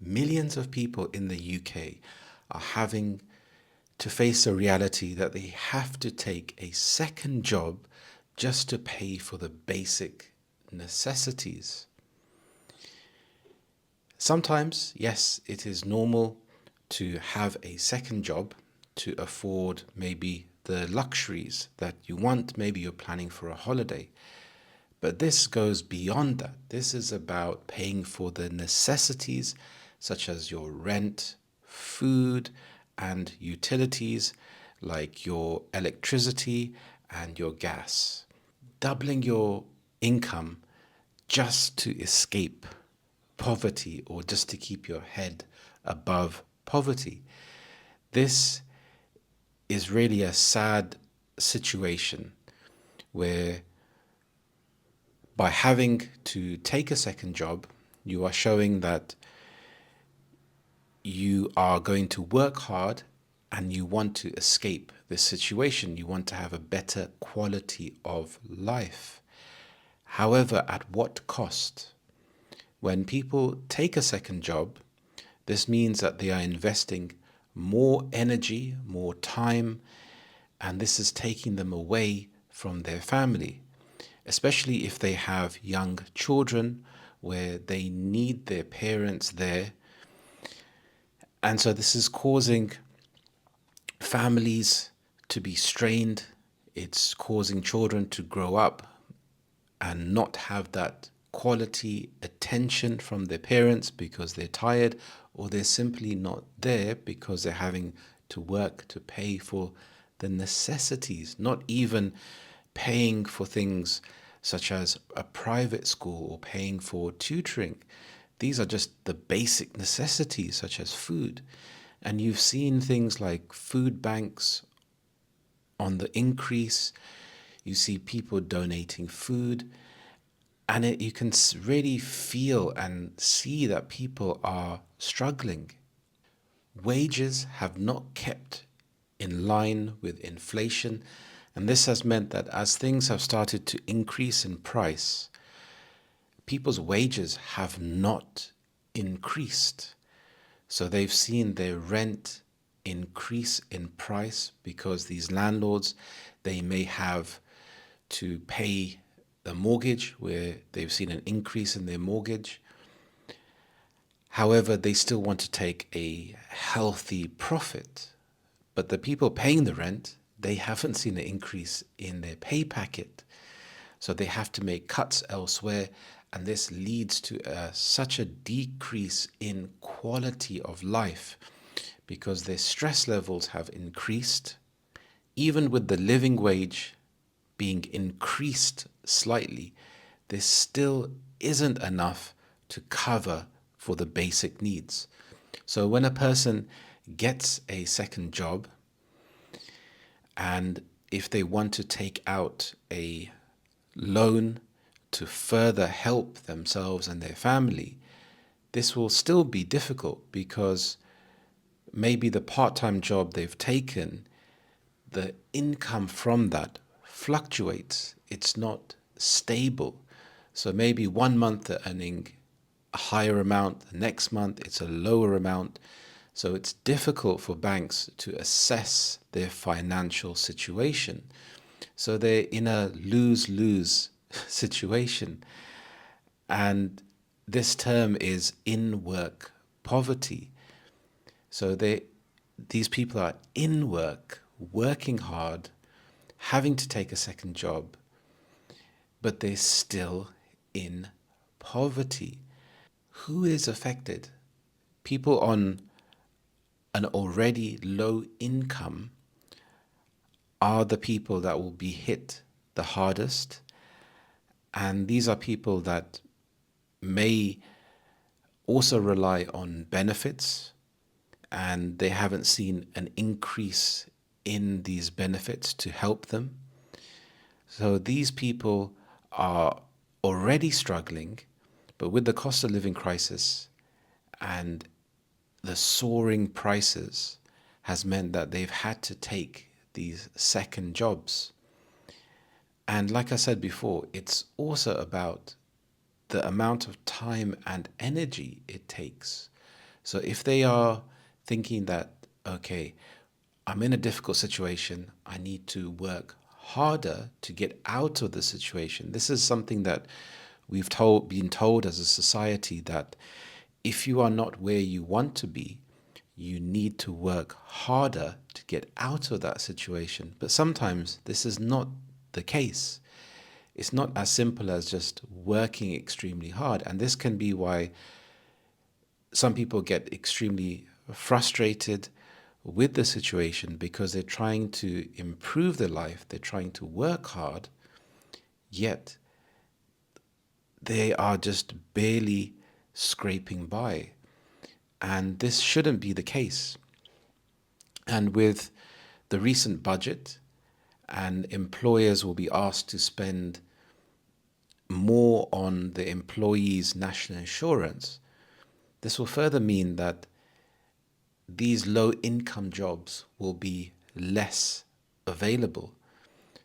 millions of people in the UK are having to face a reality that they have to take a second job just to pay for the basic necessities. Sometimes, yes, it is normal to have a second job to afford maybe the luxuries that you want. Maybe you're planning for a holiday. But this goes beyond that. This is about paying for the necessities such as your rent, food, and utilities like your electricity and your gas. Doubling your income just to escape poverty or just to keep your head above poverty. This is really a sad situation where by having to take a second job, you are showing that you are going to work hard and you want to escape this situation. You want to have a better quality of life. However, at what cost? When people take a second job, this means that they are investing more energy, more time, and this is taking them away from their family, especially if they have young children where they need their parents there. And so this is causing families to be strained. It's causing children to grow up and not have that quality attention from their parents because they're tired, or they're simply not there because they're having to work to pay for the necessities, not even paying for things such as a private school or paying for tutoring. These are just the basic necessities such as food. And you've seen things like food banks on the increase. You see people donating food. And you can really feel and see that people are struggling. Wages have not kept in line with inflation. And this has meant that as things have started to increase in price, people's wages have not increased. So they've seen their rent increase in price because these landlords, they may have to pay the mortgage where they've seen an increase in their mortgage. However, they still want to take a healthy profit. But the people paying the rent, they haven't seen an increase in their pay packet. So they have to make cuts elsewhere. And this leads to such a decrease in quality of life because their stress levels have increased. Even with the living wage being increased slightly, there still isn't enough to cover for the basic needs. So when a person gets a second job, and if they want to take out a loan to further help themselves and their family, this will still be difficult because maybe the part-time job they've taken, the income from that fluctuates. It's not stable. So maybe 1 month they're earning a higher amount, the next month it's a lower amount. So it's difficult for banks to assess their financial situation. So they're in a lose-lose situation. And this term is in-work poverty. So these people are in work, working hard, having to take a second job, but they're still in poverty. Who is affected? People on an already low income are the people that will be hit the hardest. And these are people that may also rely on benefits, and they haven't seen an increase in these benefits to help them. So these people are already struggling, but with the cost of living crisis and the soaring prices has meant that they've had to take these second jobs. And like I said before, it's also about the amount of time and energy it takes. So if they are thinking that, okay, I'm in a difficult situation, I need to work harder to get out of the situation. This is something that been told as a society, that if you are not where you want to be, you need to work harder to get out of that situation. But sometimes this is not the case. It's not as simple as just working extremely hard. And this can be why some people get extremely frustrated with the situation, because they're trying to improve their life, they're trying to work hard, yet they are just barely scraping by. And this shouldn't be the case. And with the recent budget, and employers will be asked to spend more on the employees' national insurance, this will further mean that these low income jobs will be less available.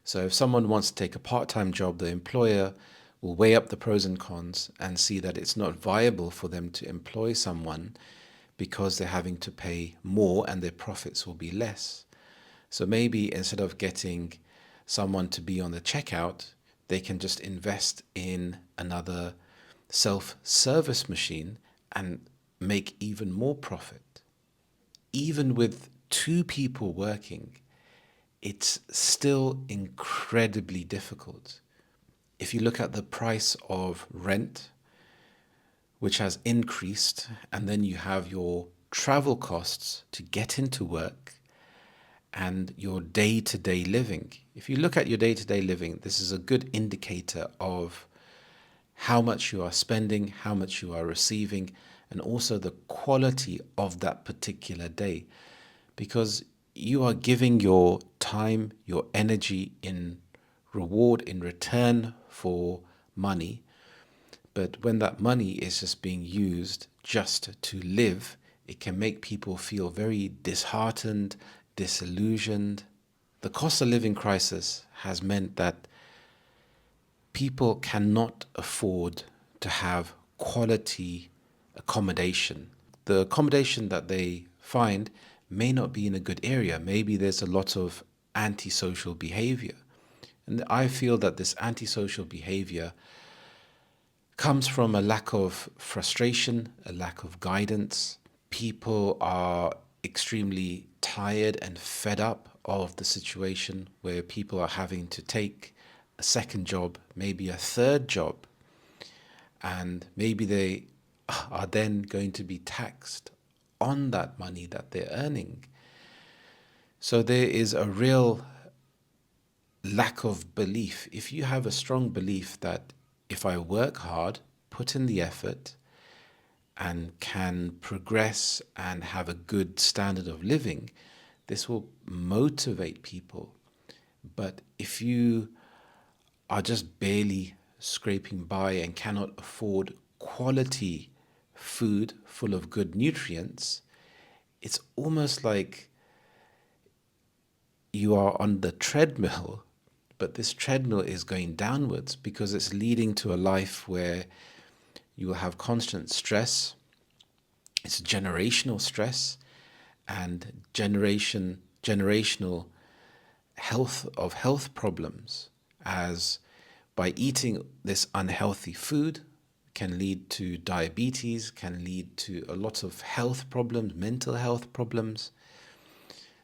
So if someone wants to take a part-time job, the employer will weigh up the pros and cons and see that it's not viable for them to employ someone, because they're having to pay more and their profits will be less. So maybe instead of getting someone to be on the checkout, they can just invest in another self-service machine and make even more profit. Even with two people working, it's still incredibly difficult. If you look at the price of rent, which has increased, and then you have your travel costs to get into work and your day-to-day living. If you look at your day-to-day living, this is a good indicator of how much you are spending, how much you are receiving, and also the quality of that particular day. Because you are giving your time, your energy in reward, in return for money. But when that money is just being used just to live, it can make people feel very disheartened, disillusioned. The cost of living crisis has meant that people cannot afford to have quality accommodation. The accommodation that they find may not be in a good area. Maybe there's a lot of antisocial behavior. And I feel that this antisocial behavior comes from a lack of frustration, a lack of guidance. People are extremely tired and fed up of the situation where people are having to take a second job, maybe a third job, and maybe they are then going to be taxed on that money that they're earning. So there is a real lack of belief. If you have a strong belief that if I work hard, put in the effort, and can progress and have a good standard of living, this will motivate people. But if you are just barely scraping by and cannot afford quality food full of good nutrients, it's almost like you are on the treadmill, but this treadmill is going downwards, because it's leading to a life where you will have constant stress. It's generational stress and generational health problems, as by eating this unhealthy food can lead to diabetes, can lead to a lot of health problems, mental health problems.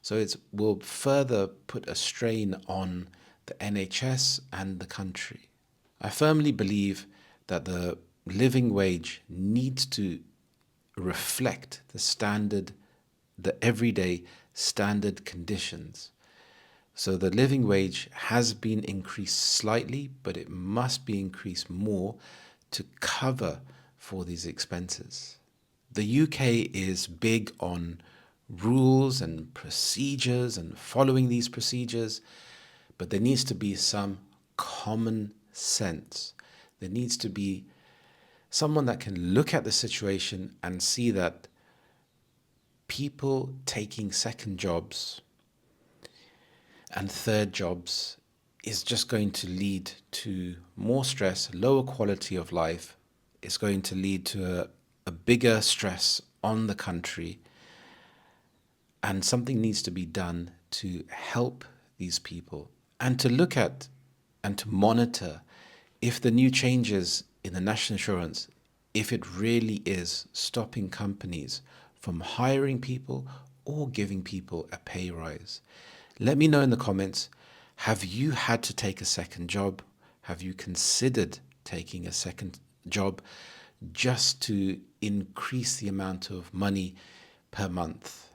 So it will further put a strain on the NHS and the country. I firmly believe that the living wage needs to reflect the everyday standard conditions. So the living wage has been increased slightly, but it must be increased more to cover for these expenses. The UK is big on rules and procedures and following these procedures, but there needs to be some common sense. There needs to be someone that can look at the situation and see that people taking second jobs and third jobs is just going to lead to more stress, lower quality of life. It's going to lead to a bigger stress on the country, and something needs to be done to help these people and to look at and to monitor if the new changes in the national insurance, if it really is stopping companies from hiring people or giving people a pay rise. Let me know in the comments, have you had to take a second job? Have you considered taking a second job just to increase the amount of money per month?